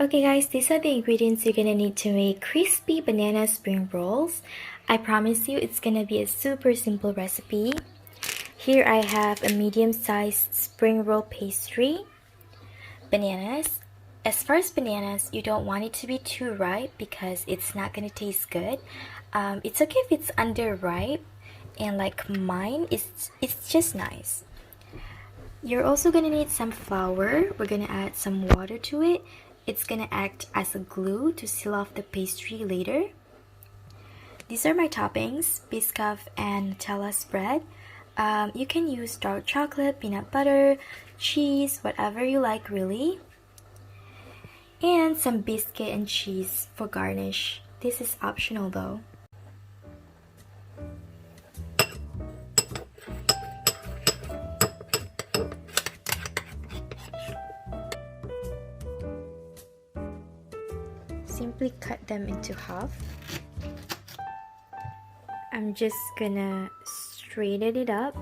Okay guys, these are the ingredients you're gonna need to make crispy banana spring rolls. I promise you it's gonna be a super simple recipe. Here I have a medium-sized spring roll pastry, bananas. As far as bananas, you don't want it to be too ripe because it's not gonna taste good. It's okay if it's underripe, and like mine, it's just nice. You're also gonna need some flour. We're gonna add some water to it. It's gonna act as a glue to seal off the pastry later. These are my toppings: Biscoff and Nutella spread. You can use dark chocolate, peanut butter, cheese, whatever you like really. And some biscuit and cheese for garnish. This is optional though. Simply cut them into half. I'm just gonna straighten it up.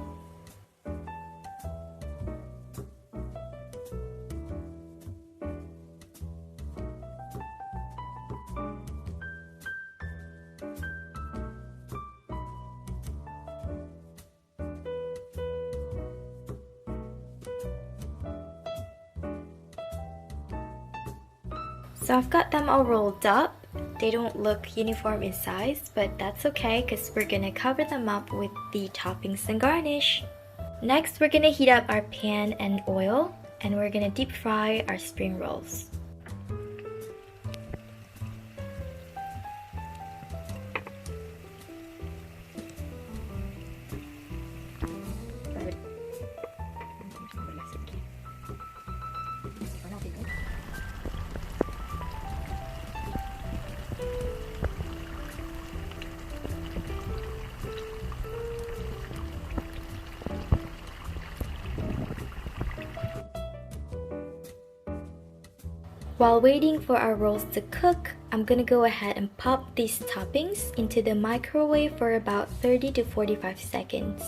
So I've got them all rolled up. They don't look uniform in size, but that's okay because we're gonna cover them up with the toppings and garnish. Next, we're gonna heat up our pan and oil, and we're gonna deep fry our spring rolls. While waiting for our rolls to cook, I'm gonna go ahead and pop these toppings into the microwave for about 30 to 45 seconds.